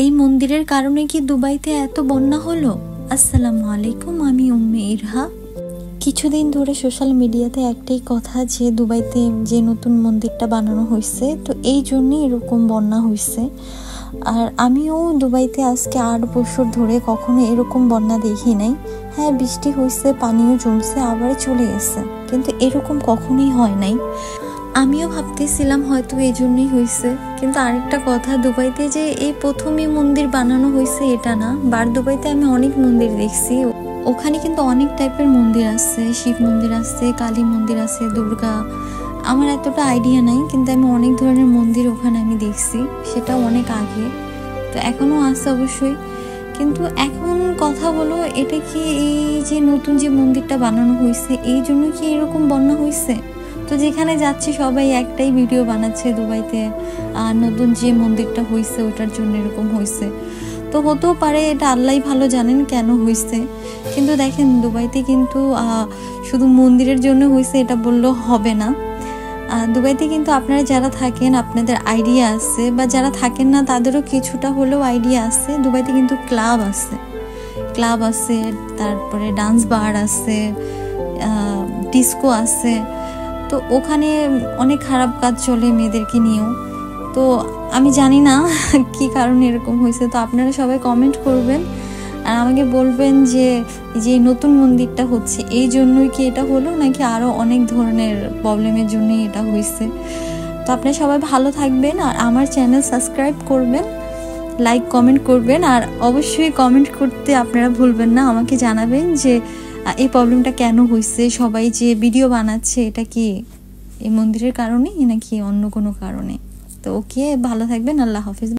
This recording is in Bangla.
এই মন্দিরের কারণে কি দুবাইতে এত বন্যা হলো? আসসালামু আলাইকুম, আমি উম্মে ইরহা। কিছুদিন ধরে সোশ্যাল মিডিয়াতে একটাই কথা যে দুবাইতে যে নতুন মন্দিরটা বানানো হয়েছে, তো এই জন্যই এরকম বন্যা হয়েছে। আর আমিও দুবাইতে আজকে 8 বছর ধরে কখনো এরকম বন্যা দেখি নাই। হ্যাঁ, বৃষ্টি হয়েছে, পানিও জমছে, আবার চলে গেছে, কিন্তু এরকম কখনোই হয় নাই। আমিও ভাবতেছিলাম হয়তো এই জন্যই হয়েছে, কিন্তু আরেকটা কথা, দুবাইতে যে এই প্রথমই মন্দির বানানো হয়েছে এটা না। দুবাইতে আমি অনেক মন্দির দেখছি, ওখানে কিন্তু অনেক টাইপের মন্দির আছে, শিব মন্দির আছে, কালী মন্দির আছে, দুর্গা, আমার এতটা আইডিয়া নাই, কিন্তু আমি অনেক ধরনের মন্দির ওখানে আমি দেখছি, সেটা অনেক আগে, তো এখনো আছে অবশ্যই। কিন্তু এখন কথা হলো, এটা কি এই যে নতুন যে মন্দিরটা বানানো হয়েছে এই জন্য কি এরকম বন্যা হয়েছে? তো যেখানে যাচ্ছে সবাই একটাই ভিডিও বানাচ্ছে দুবাইতে নতুন যে মন্দিরটা হয়েছে ওটার জন্য এরকম হয়েছে। তো হতেও পারে, এটা আল্লাহই ভালো জানেন কেন হয়েছে। কিন্তু দেখেন, দুবাইতে কিন্তু শুধু মন্দিরের জন্য হয়েছে এটা বললেও হবে না। দুবাইতে কিন্তু আপনারা যারা থাকেন আপনাদের আইডিয়া আছে, বা যারা থাকেন না তাদেরও কিছুটা হলেও আইডিয়া আছে। দুবাইতে কিন্তু ক্লাব আছে, তারপরে ডান্স বার আছে, ডিস্কো আছে। তো ওখানে অনেক খারাপ কাজ চলে মেয়েদেরকে নিয়েও। তো আমি জানি না কি কারণে এরকম হয়েছে, তো আপনারা সবাই কমেন্ট করবেন আর আমাকে বলবেন যে যে নতুন মন্দিরটা হচ্ছে এই জন্যই কি এটা হলো, নাকি আরও অনেক ধরনের প্রবলেমের জন্যই এটা হয়েছে। তো আপনারা সবাই ভালো থাকবেন, আর আমার চ্যানেল সাবস্ক্রাইব করবেন, লাইক কমেন্ট করবেন, আর অবশ্যই কমেন্ট করতে আপনারা ভুলবেন না, আমাকে জানাবেন যে এই প্রবলেমটা কেন হয়েছে। সবাই যে ভিডিও বানাচ্ছে এটা কি এই মন্দিরের কারণে নাকি অন্য কোনো কারণে। তো ওকে, ভালো থাকবেন, আল্লাহ হাফেজ।